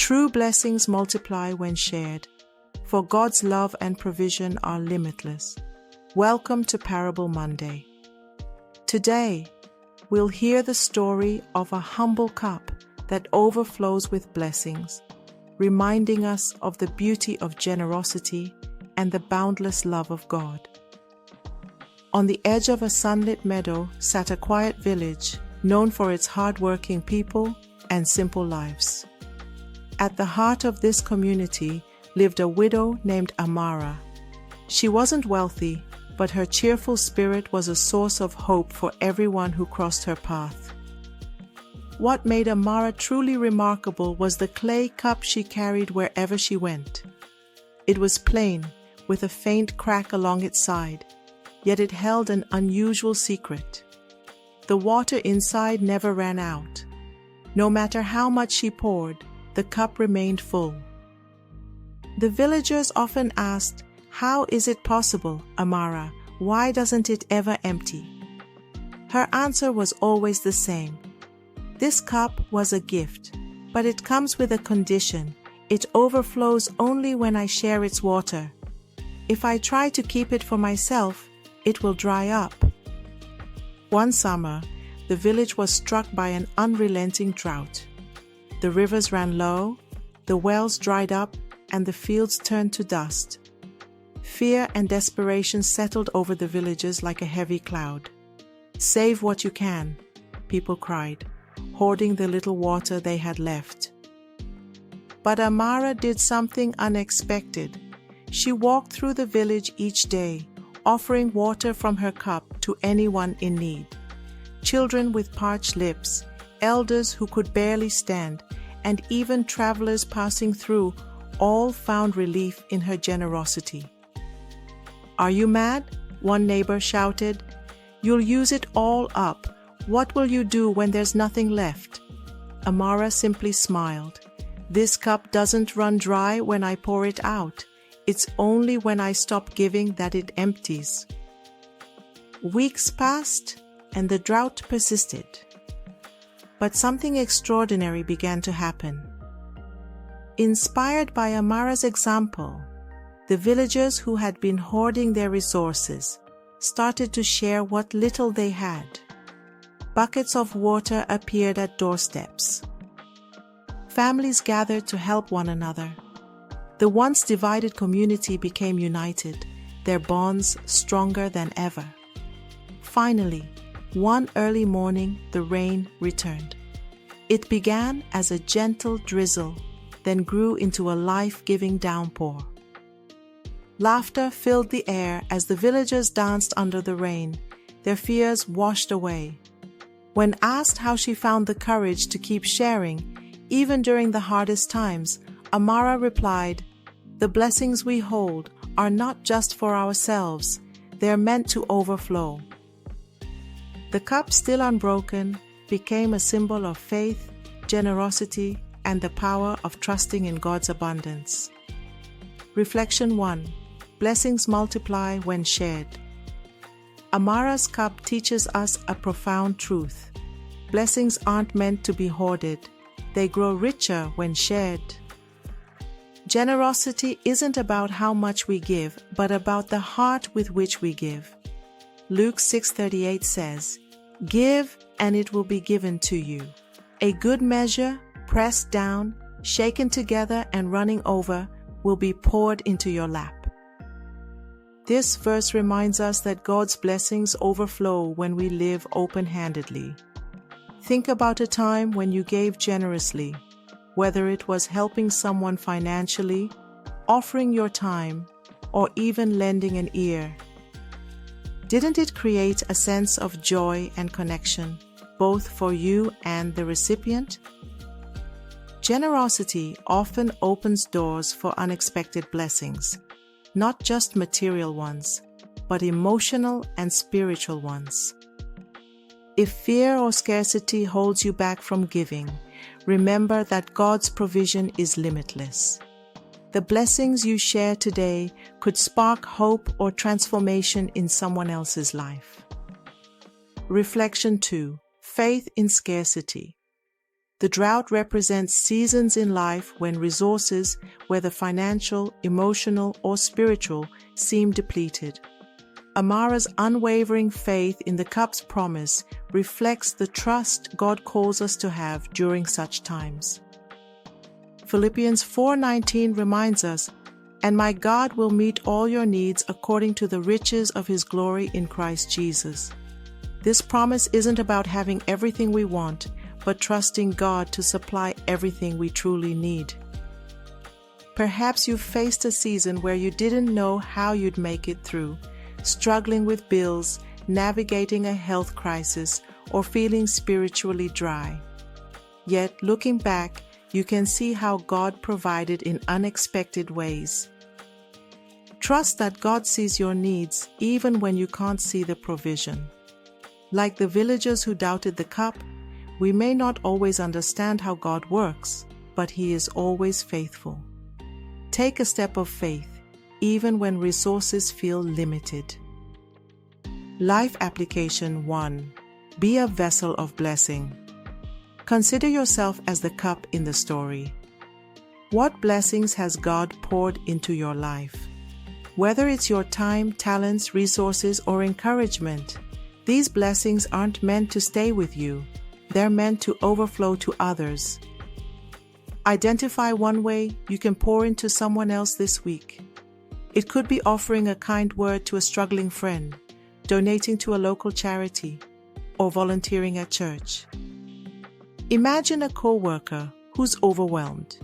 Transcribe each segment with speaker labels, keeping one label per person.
Speaker 1: True blessings multiply when shared, for God's love and provision are limitless. Welcome to Parable Monday. Today, we'll hear the story of a humble cup that overflows with blessings, reminding us of the beauty of generosity and the boundless love of God. On the edge of a sunlit meadow sat a quiet village known for its hard-working people and simple lives. At the heart of this community lived a widow named Amara. She wasn't wealthy, but her cheerful spirit was a source of hope for everyone who crossed her path. What made Amara truly remarkable was the clay cup she carried wherever she went. It was plain, with a faint crack along its side, yet it held an unusual secret. The water inside never ran out. No matter how much she poured, the cup remained full. The villagers often asked, "How is it possible, Amara? Why doesn't it ever empty?" Her answer was always the same. This cup was a gift, but it comes with a condition. It overflows only when I share its water. If I try to keep it for myself, it will dry up. One summer, the village was struck by an unrelenting drought. The rivers ran low, the wells dried up, and the fields turned to dust. Fear and desperation settled over the villagers like a heavy cloud. "Save what you can," people cried, hoarding the little water they had left. But Amara did something unexpected. She walked through the village each day, offering water from her cup to anyone in need. Children with parched lips, elders who could barely stand, and even travelers passing through all found relief in her generosity. "Are you mad?" one neighbor shouted. "You'll use it all up. What will you do when there's nothing left?" Amara simply smiled. "This cup doesn't run dry when I pour it out. It's only when I stop giving that it empties." Weeks passed, and the drought persisted. But something extraordinary began to happen. Inspired by Amara's example, the villagers who had been hoarding their resources started to share what little they had. Buckets of water appeared at doorsteps. Families gathered to help one another. The once divided community became united, their bonds stronger than ever. Finally, one early morning, the rain returned. It began as a gentle drizzle, then grew into a life-giving downpour. Laughter filled the air as the villagers danced under the rain, their fears washed away. When asked how she found the courage to keep sharing, even during the hardest times, Amara replied, "The blessings we hold are not just for ourselves, they're meant to overflow." The cup, still unbroken, became a symbol of faith, generosity, and the power of trusting in God's abundance. Reflection 1. Blessings multiply when shared. Amara's cup teaches us a profound truth. Blessings aren't meant to be hoarded. They grow richer when shared. Generosity isn't about how much we give, but about the heart with which we give. Luke 6:38 says, "Give, and it will be given to you. A good measure, pressed down, shaken together, and running over, will be poured into your lap." This verse reminds us that God's blessings overflow when we live open-handedly. Think about a time when you gave generously, whether it was helping someone financially, offering your time, or even lending an ear. Didn't it create a sense of joy and connection, both for you and the recipient? Generosity often opens doors for unexpected blessings, not just material ones, but emotional and spiritual ones. If fear or scarcity holds you back from giving, remember that God's provision is limitless. The blessings you share today could spark hope or transformation in someone else's life. Reflection 2. Faith in scarcity. The drought represents seasons in life when resources, whether financial, emotional, or spiritual, seem depleted. Amara's unwavering faith in the cup's promise reflects the trust God calls us to have during such times. Philippians 4:19 reminds us, "And my God will meet all your needs according to the riches of His glory in Christ Jesus." This promise isn't about having everything we want, but trusting God to supply everything we truly need. Perhaps you've faced a season where you didn't know how you'd make it through, struggling with bills, navigating a health crisis, or feeling spiritually dry. Yet, looking back, you can see how God provided in unexpected ways. Trust that God sees your needs even when you can't see the provision. Like the villagers who doubted the cup, we may not always understand how God works, but He is always faithful. Take a step of faith, even when resources feel limited. Life Application 1. Be a vessel of blessing. Consider yourself as the cup in the story. What blessings has God poured into your life? Whether it's your time, talents, resources, or encouragement, these blessings aren't meant to stay with you. They're meant to overflow to others. Identify one way you can pour into someone else this week. It could be offering a kind word to a struggling friend, donating to a local charity, or volunteering at church. Imagine a coworker who's overwhelmed.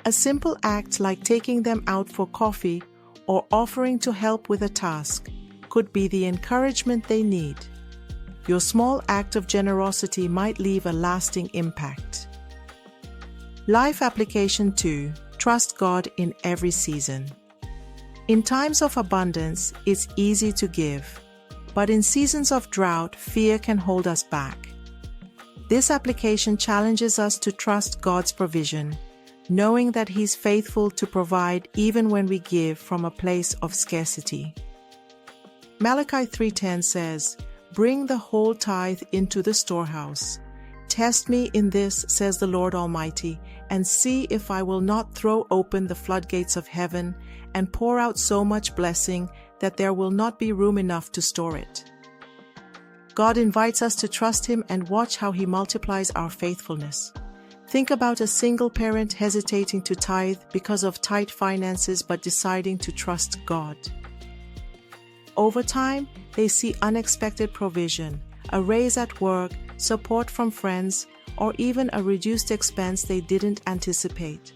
Speaker 1: A simple act like taking them out for coffee or offering to help with a task could be the encouragement they need. Your small act of generosity might leave a lasting impact. Life Application 2. Trust God in every season. In times of abundance, it's easy to give, but in seasons of drought, fear can hold us back. This application challenges us to trust God's provision, knowing that He's faithful to provide even when we give from a place of scarcity. Malachi 3:10 says, "Bring the whole tithe into the storehouse. Test me in this, says the Lord Almighty, and see if I will not throw open the floodgates of heaven and pour out so much blessing that there will not be room enough to store it." God invites us to trust Him and watch how He multiplies our faithfulness. Think about a single parent hesitating to tithe because of tight finances but deciding to trust God. Over time, they see unexpected provision, a raise at work, support from friends, or even a reduced expense they didn't anticipate.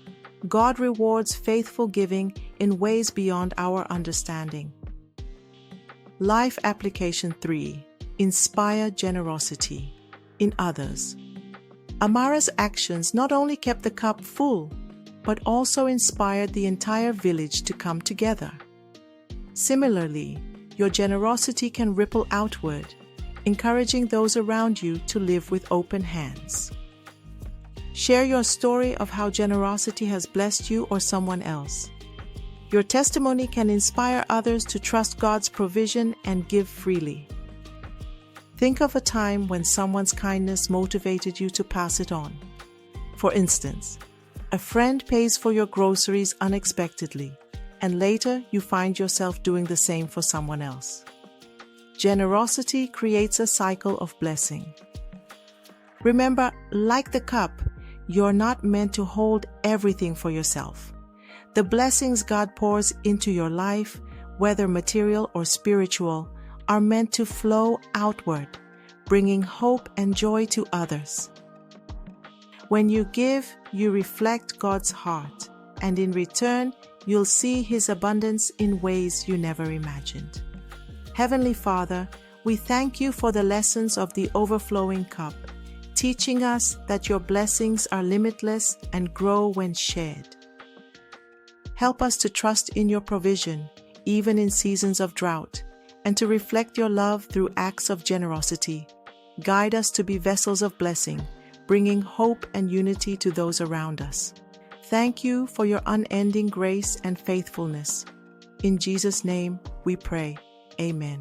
Speaker 1: God rewards faithful giving in ways beyond our understanding. Life Application 3. Inspire generosity in others. Amara's actions not only kept the cup full, but also inspired the entire village to come together. Similarly, your generosity can ripple outward, encouraging those around you to live with open hands. Share your story of how generosity has blessed you or someone else. Your testimony can inspire others to trust God's provision and give freely. Think of a time when someone's kindness motivated you to pass it on. For instance, a friend pays for your groceries unexpectedly, and later you find yourself doing the same for someone else. Generosity creates a cycle of blessing. Remember, like the cup, you're not meant to hold everything for yourself. The blessings God pours into your life, whether material or spiritual, are meant to flow outward, bringing hope and joy to others. When you give, you reflect God's heart, and in return, you'll see His abundance in ways you never imagined. Heavenly Father, we thank You for the lessons of the overflowing cup, teaching us that Your blessings are limitless and grow when shared. Help us to trust in Your provision, even in seasons of drought, and to reflect Your love through acts of generosity. Guide us to be vessels of blessing, bringing hope and unity to those around us. Thank You for Your unending grace and faithfulness. In Jesus' name we pray. Amen.